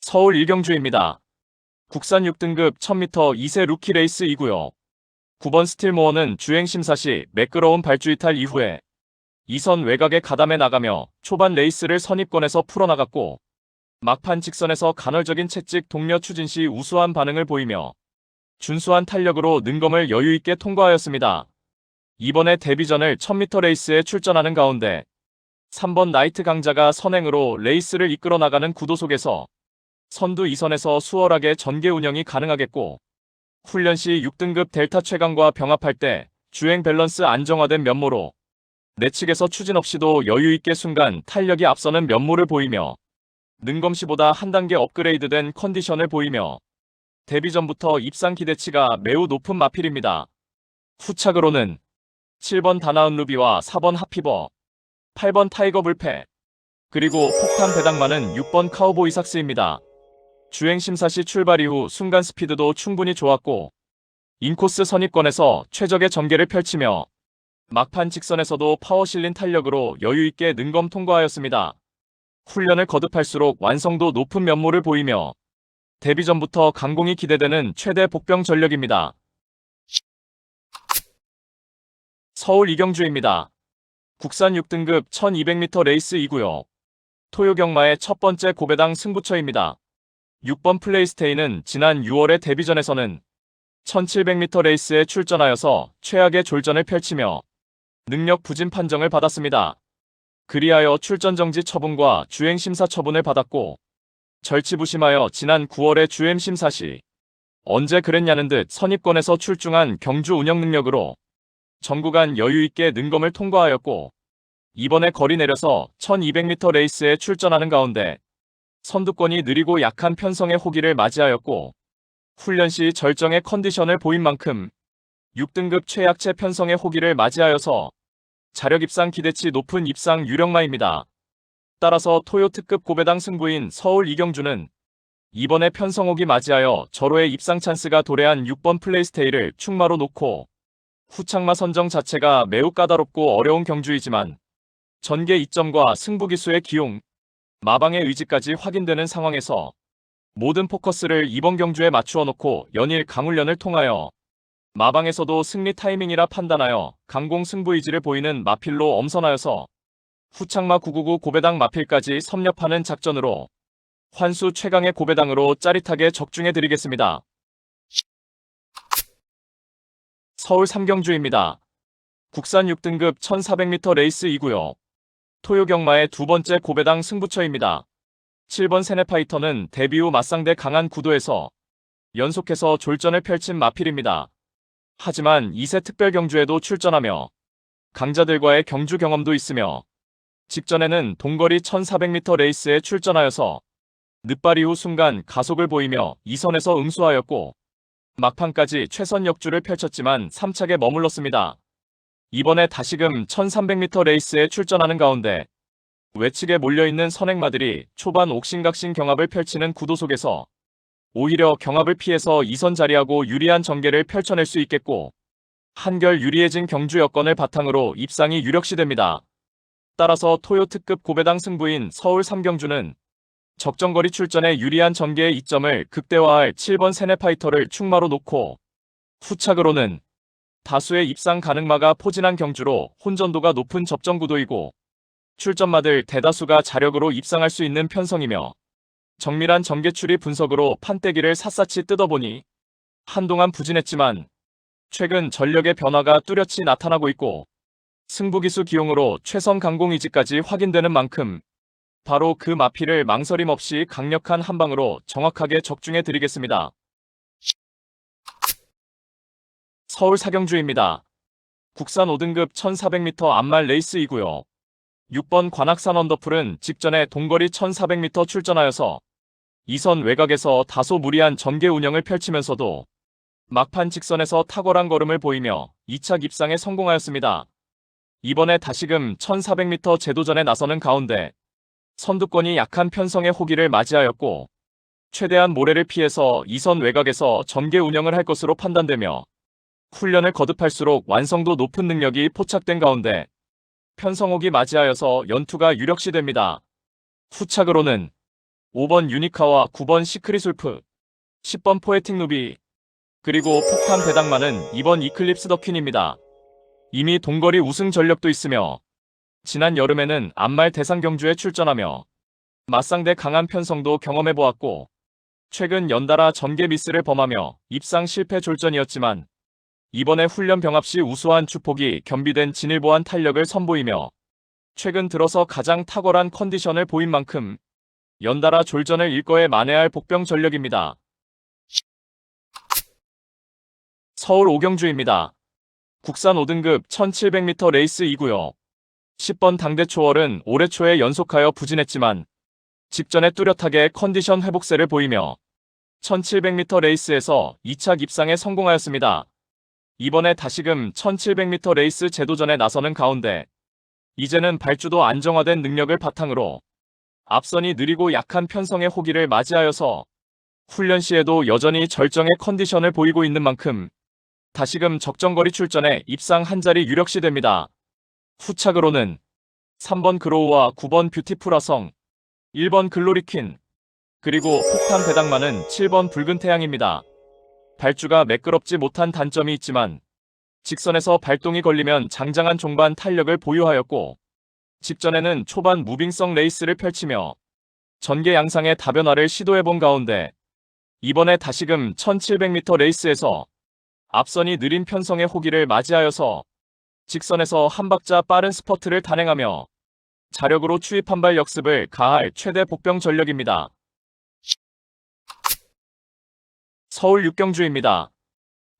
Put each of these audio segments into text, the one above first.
서울 일경주입니다. 국산 6등급 1000m 2세 루키 레이스이고요. 9번 스틸모어는 주행 심사 시 매끄러운 발주 이탈 이후에 2선 외곽에 가담해 나가며 초반 레이스를 선입권에서 풀어나갔고, 막판 직선에서 간헐적인 채찍 동료 추진 시 우수한 반응을 보이며 준수한 탄력으로 능검을 여유있게 통과하였습니다. 이번에 데뷔전을 1000m 레이스에 출전하는 가운데 3번 나이트 강자가 선행으로 레이스를 이끌어 나가는 구도 속에서 선두 2선에서 수월하게 전개 운영이 가능하겠고, 훈련 시 6등급 델타 최강과 병합할 때 주행 밸런스 안정화된 면모로 내측에서 추진 없이도 여유있게 순간 탄력이 앞서는 면모를 보이며 능검시보다 한 단계 업그레이드된 컨디션을 보이며 데뷔 전부터 입상 기대치가 매우 높은 마필입니다. 후착으로는 7번 다나은 루비와 4번 하피버, 8번 타이거 불패, 그리고 폭탄 배당만은 6번 카우보이 삭스입니다. 주행 심사 시 출발 이후 순간 스피드도 충분히 좋았고, 인코스 선입권에서 최적의 전개를 펼치며 막판 직선에서도 파워 실린 탄력으로 여유있게 능검 통과하였습니다. 훈련을 거듭할수록 완성도 높은 면모를 보이며 데뷔 전부터 강공이 기대되는 최대 복병 전력입니다. 서울 이경주입니다. 국산 6등급 1200m 레이스이고요. 토요 경마의 첫 번째 고배당 승부처입니다. 6번 플레이스테이는 지난 6월의 데뷔전에서는 1700m 레이스에 출전하여서 최악의 졸전을 펼치며 능력 부진 판정을 받았습니다. 그리하여 출전 정지 처분과 주행 심사 처분을 받았고, 절치부심하여 지난 9월의 주행 심사 시 언제 그랬냐는 듯 선입권에서 출중한 경주 운영 능력으로 전 구간 여유있게 능검을 통과하였고, 이번에 거리 내려서 1200m 레이스에 출전하는 가운데 선두권이 느리고 약한 편성의 호기를 맞이하였고, 훈련 시 절정의 컨디션을 보인 만큼 6등급 최약체 편성의 호기를 맞이하여서 자력 입상 기대치 높은 입상 유력마입니다. 따라서 토요 특급 고배당 승부인 서울 이경주는 이번에 편성호기 맞이하여 절호의 입상 찬스가 도래한 6번 플레이스테이를 충마로 놓고, 후착마 선정 자체가 매우 까다롭고 어려운 경주이지만 전개 이점과 승부 기수의 기용, 마방의 의지까지 확인되는 상황에서 모든 포커스를 이번 경주에 맞추어 놓고 연일 강훈련을 통하여 마방에서도 승리 타이밍이라 판단하여 강공 승부 의지를 보이는 마필로 엄선하여서 후착마 999 고배당 마필까지 섭렵하는 작전으로 환수 최강의 고배당으로 짜릿하게 적중해드리겠습니다. 서울 삼경주입니다. 국산 6등급 1400m 레이스이고요. 토요 경마의 두 번째 고배당 승부처입니다. 7번 세네파이터는 데뷔 후 맞상대 강한 구도에서 연속해서 졸전을 펼친 마필입니다. 하지만 2세 특별 경주에도 출전하며 강자들과의 경주 경험도 있으며 직전에는 동거리 1400m 레이스에 출전하여서 늦발 이후 순간 가속을 보이며 2선에서 응수하였고, 막판까지 최선 역주를 펼쳤지만 3착에 머물렀습니다. 이번에 다시금 1300m 레이스에 출전하는 가운데 외측에 몰려있는 선행마들이 초반 옥신각신 경합을 펼치는 구도 속에서 오히려 경합을 피해서 2선 자리하고 유리한 전개를 펼쳐낼 수 있겠고, 한결 유리해진 경주 여건을 바탕으로 입상이 유력시됩니다. 따라서 토요 특급 고배당 승부인 서울 삼경주는 적정거리 출전에 유리한 전개의 이점을 극대화할 7번 세네파이터를 충마로 놓고, 후착으로는 다수의 입상 가능마가 포진한 경주로 혼전도가 높은 접전구도이고 출전마들 대다수가 자력으로 입상할 수 있는 편성이며 정밀한 전개추리 분석으로 판때기를 샅샅이 뜯어보니 한동안 부진했지만 최근 전력의 변화가 뚜렷이 나타나고 있고 승부기수 기용으로 최선 강공 의지까지 확인되는 만큼 바로 그 마필을 망설임 없이 강력한 한방으로 정확하게 적중해드리겠습니다. 서울 사경주입니다. 국산 5등급 1400m 암말 레이스이고요. 6번 관악산 언더풀은 직전에 동거리 1400m 출전하여서 2선 외곽에서 다소 무리한 전개 운영을 펼치면서도 막판 직선에서 탁월한 걸음을 보이며 2착 입상에 성공하였습니다. 이번에 다시금 1400m 제도전에 나서는 가운데 선두권이 약한 편성의 호기를 맞이하였고 최대한 모래를 피해서 2선 외곽에서 전개 운영을 할 것으로 판단되며 훈련을 거듭할수록 완성도 높은 능력이 포착된 가운데 편성호기 맞이하여서 연투가 유력시됩니다. 후착으로는 5번 유니카와 9번 시크릿 울프, 10번 포에틱 루비, 그리고 폭탄 배당만은 2번 이클립스 더 퀸입니다. 이미 동거리 우승 전력도 있으며 지난 여름에는 안말 대상 경주에 출전하며 맞상대 강한 편성도 경험해보았고 최근 연달아 전개 미스를 범하며 입상 실패 졸전이었지만 이번에 훈련 병합 시 우수한 주폭이 겸비된 진일보한 탄력을 선보이며 최근 들어서 가장 탁월한 컨디션을 보인 만큼 연달아 졸전을 일거에 만회할 복병 전력입니다. 서울 오경주입니다. 국산 5등급 1700m 레이스 2구요. 10번 당대 초월은 올해 초에 연속하여 부진했지만 직전에 뚜렷하게 컨디션 회복세를 보이며 1700m 레이스에서 2착 입상에 성공하였습니다. 이번에 다시금 1700m 레이스 재도전에 나서는 가운데 이제는 발주도 안정화된 능력을 바탕으로 앞선이 느리고 약한 편성의 호기를 맞이하여서 훈련 시에도 여전히 절정의 컨디션을 보이고 있는 만큼 다시금 적정거리 출전에 입상 한 자리 유력시 됩니다. 후착으로는 3번 그로우와 9번 뷰티풀 아성, 1번 글로리퀸, 그리고 폭탄 배당만은 7번 붉은 태양입니다. 발주가 매끄럽지 못한 단점이 있지만 직선에서 발동이 걸리면 장장한 종반 탄력을 보유하였고 직전에는 초반 무빙성 레이스를 펼치며 전개 양상의 다변화를 시도해본 가운데 이번에 다시금 1700m 레이스에서 앞선이 느린 편성의 호기를 맞이하여서 직선에서 한 박자 빠른 스퍼트를 단행하며 자력으로 추입 한발 역습을 가할 최대 복병 전력입니다. 서울 육경주입니다.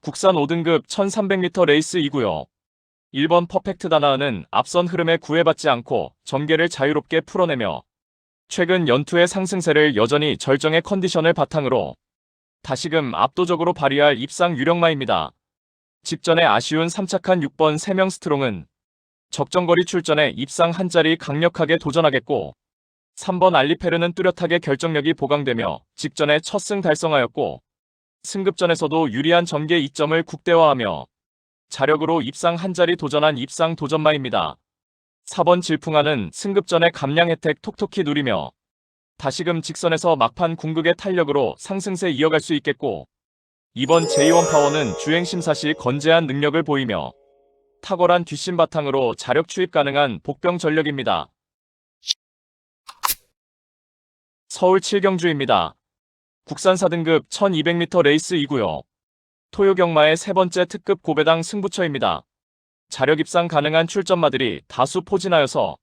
국산 5등급 1300m 레이스 2구요. 1번 퍼펙트 다나은은 앞선 흐름에 구애받지 않고 전개를 자유롭게 풀어내며 최근 연투의 상승세를 여전히 절정의 컨디션을 바탕으로 다시금 압도적으로 발휘할 입상 유력마입니다. 직전에 아쉬운 3착한 6번 세명 스트롱은 적정거리 출전에 입상 한 자리 강력하게 도전하겠고 3번 알리페르는 뚜렷하게 결정력이 보강되며 직전에 첫 승 달성하였고 승급전에서도 유리한 전개 이점을 국대화하며 자력으로 입상 한 자리 도전한 입상 도전마입니다. 4번 질풍아는 승급전의 감량 혜택 톡톡히 누리며 다시금 직선에서 막판 궁극의 탄력으로 상승세 이어갈 수 있겠고 2번 제2원 파워는 주행심사 시 건재한 능력을 보이며 탁월한 뒷심 바탕으로 자력 추입 가능한 복병 전력입니다. 서울 7경주입니다. 국산 4등급 1200m 레이스 2구요. 토요경마의 세 번째 특급 고배당 승부처입니다. 자력 입상 가능한 출전마들이 다수 포진하여서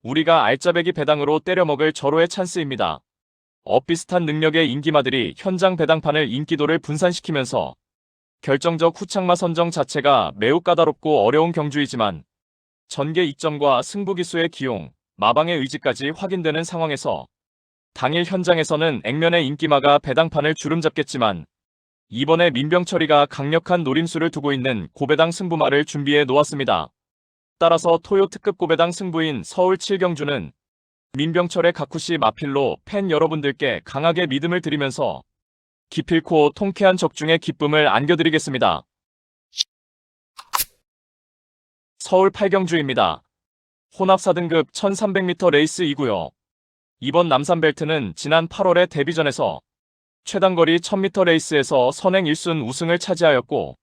우리가 알짜배기 배당으로 때려먹을 절호의 찬스입니다. 엇비슷한 능력의 인기마들이 현장 배당판을 인기도를 분산시키면서 결정적 후착마 선정 자체가 매우 까다롭고 어려운 경주이지만 전개 이점과 승부기수의 기용, 마방의 의지까지 확인되는 상황에서 당일 현장에서는 액면의 인기마가 배당판을 주름잡겠지만 이번에 민병철이가 강력한 노림수를 두고 있는 고배당 승부마를 준비해 놓았습니다. 따라서 토요 특급 고배당 승부인 서울 7경주는 민병철의 가쿠시 마필로 팬 여러분들께 강하게 믿음을 드리면서 기필코 통쾌한 적중의 기쁨을 안겨드리겠습니다. 서울 8경주입니다. 혼합 4등급 1300m 레이스 2구요. 이번 남산벨트는 지난 8월의 데뷔전에서 최단거리 1000m 레이스에서 선행 1순 우승을 차지하였고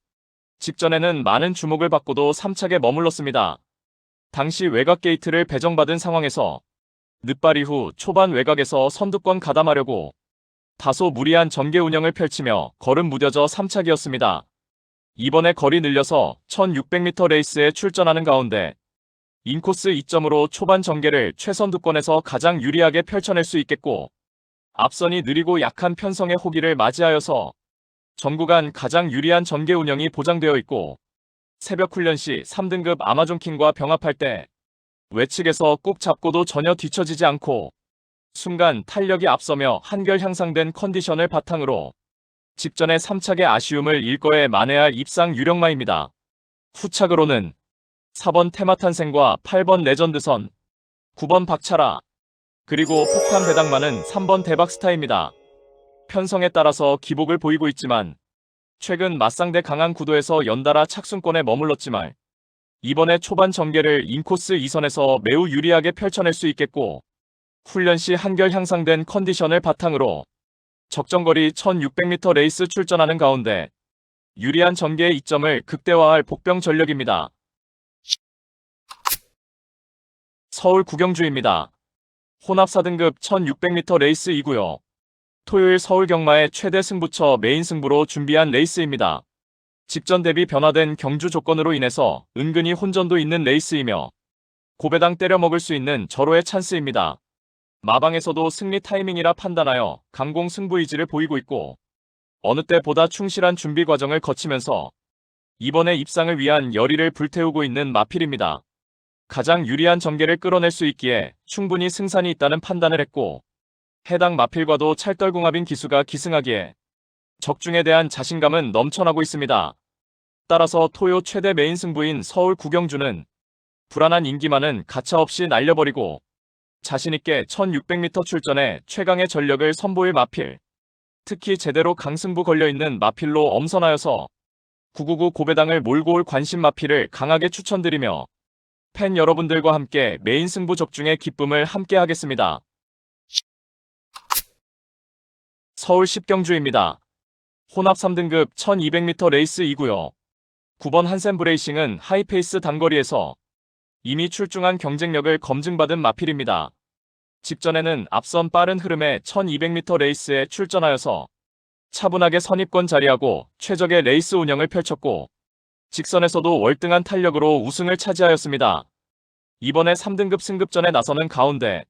직전에는 많은 주목을 받고도 3착에 머물렀습니다. 당시 외곽 게이트를 배정받은 상황에서 늦발 이후 초반 외곽에서 선두권 가담하려고 다소 무리한 전개 운영을 펼치며 걸음 무뎌져 3착이었습니다. 이번에 거리 늘려서 1600m 레이스에 출전하는 가운데 인코스 2점으로 초반 전개를 최선두권에서 가장 유리하게 펼쳐낼 수 있겠고 앞선이 느리고 약한 편성의 호기를 맞이하여서 전 구간 가장 유리한 전개 운영이 보장되어 있고 새벽 훈련 시 3등급 아마존킹과 병합할 때 외측에서 꾹 잡고도 전혀 뒤처지지 않고 순간 탄력이 앞서며 한결 향상된 컨디션을 바탕으로 직전의 3착의 아쉬움을 일거에 만회할 입상 유력마입니다. 후착으로는 4번 테마탄생과 8번 레전드선, 9번 박차라, 그리고 폭탄 배당만은 3번 대박스타입니다. 편성에 따라서 기복을 보이고 있지만 최근 맞상대 강한 구도에서 연달아 착순권에 머물렀지만 이번에 초반 전개를 인코스 2선에서 매우 유리하게 펼쳐낼 수 있겠고 훈련 시 한결 향상된 컨디션을 바탕으로 적정거리 1600m 레이스 출전하는 가운데 유리한 전개의 이점을 극대화할 복병 전력입니다. 서울 구경주입니다. 혼합 4등급 1600m 레이스이고요. 토요일 서울 경마의 최대 승부처 메인 승부로 준비한 레이스입니다. 직전 대비 변화된 경주 조건으로 인해서 은근히 혼전도 있는 레이스이며 고배당 때려 먹을 수 있는 절호의 찬스입니다. 마방에서도 승리 타이밍이라 판단하여 강공 승부 의지를 보이고 있고 어느 때보다 충실한 준비 과정을 거치면서 이번에 입상을 위한 열의를 불태우고 있는 마필입니다. 가장 유리한 전개를 끌어낼 수 있기에 충분히 승산이 있다는 판단을 했고 해당 마필과도 찰떨궁합인 기수가 기승하기에 적중에 대한 자신감은 넘쳐나고 있습니다. 따라서 토요 최대 메인 승부인 서울 구경주는 불안한 인기만은 가차없이 날려버리고 자신있게 1600m 출전에 최강의 전력을 선보일 마필, 특히 제대로 강승부 걸려있는 마필로 엄선하여서 999 고배당을 몰고 올 관심 마필을 강하게 추천드리며 팬 여러분들과 함께 메인 승부 적중의 기쁨을 함께 하겠습니다. 서울 10경주입니다. 혼합 3등급 1200m 레이스이고요. 9번 한샘브레이싱은 하이페이스 단거리에서 이미 출중한 경쟁력을 검증받은 마필입니다. 직전에는 앞선 빠른 흐름의 1200m 레이스에 출전하여서 차분하게 선입권 자리하고 최적의 레이스 운영을 펼쳤고 직선에서도 월등한 탄력으로 우승을 차지하였습니다. 이번에 3등급 승급전에 나서는 가운데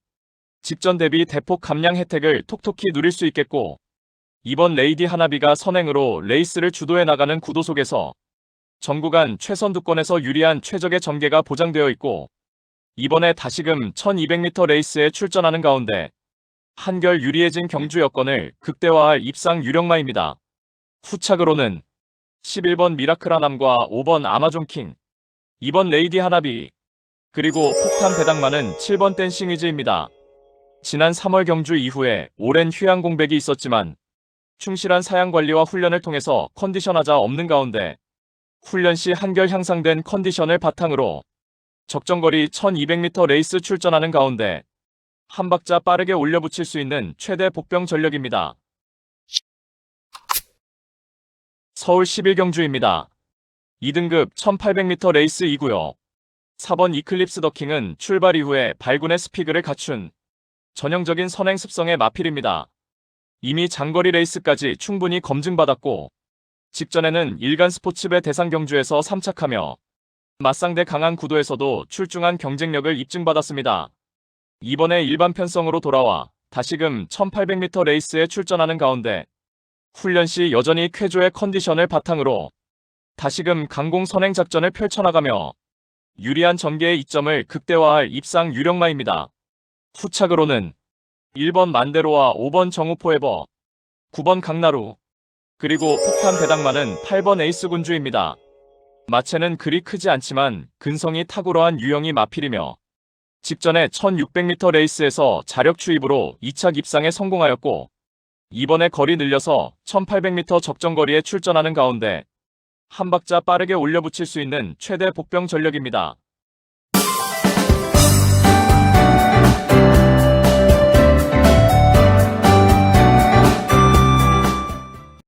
직전 대비 대폭 감량 혜택을 톡톡히 누릴 수 있겠고 이번 레이디 하나비가 선행으로 레이스를 주도해 나가는 구도 속에서 전구간 최선두권에서 유리한 최적의 전개가 보장되어 있고 이번에 다시금 1200m 레이스에 출전하는 가운데 한결 유리해진 경주 여건을 극대화할 입상 유력마입니다. 후착으로는 11번 미라클하남과 5번 아마존킹, 2번 레이디 하나비, 그리고 폭탄 배당만은 7번 댄싱 위즈입니다. 지난 3월 경주 이후에 오랜 휴양 공백이 있었지만 충실한 사양 관리와 훈련을 통해서 컨디션 하자 없는 가운데 훈련 시 한결 향상된 컨디션을 바탕으로 적정거리 1200m 레이스 출전하는 가운데 한 박자 빠르게 올려붙일 수 있는 최대 복병 전력입니다. 서울 11경주입니다. 2등급 1800m 레이스이고요. 4번 이클립스 더킹은 출발 이후에 발군의 스피그를 갖춘 전형적인 선행 습성의 마필입니다. 이미 장거리 레이스까지 충분히 검증받았고 직전에는 일간 스포츠배 대상 경주에서 3착하며 맞상대 강한 구도에서도 출중한 경쟁력을 입증받았습니다. 이번에 일반 편성으로 돌아와 다시금 1800m 레이스에 출전하는 가운데 훈련 시 여전히 쾌조의 컨디션을 바탕으로 다시금 강공 선행 작전을 펼쳐나가며 유리한 전개의 이점을 극대화할 입상 유력마입니다. 후착으로는 1번 만데로와 5번 정우포에버, 9번 강나루, 그리고 폭탄 배당만은 8번 에이스 군주입니다. 마체는 그리 크지 않지만 근성이 탁월한 유형이 마필이며 직전에 1600m 레이스에서 자력 추입으로 2착 입상에 성공하였고 이번에 거리 늘려서 1800m 적정거리에 출전하는 가운데 한 박자 빠르게 올려붙일 수 있는 최대 복병 전력입니다.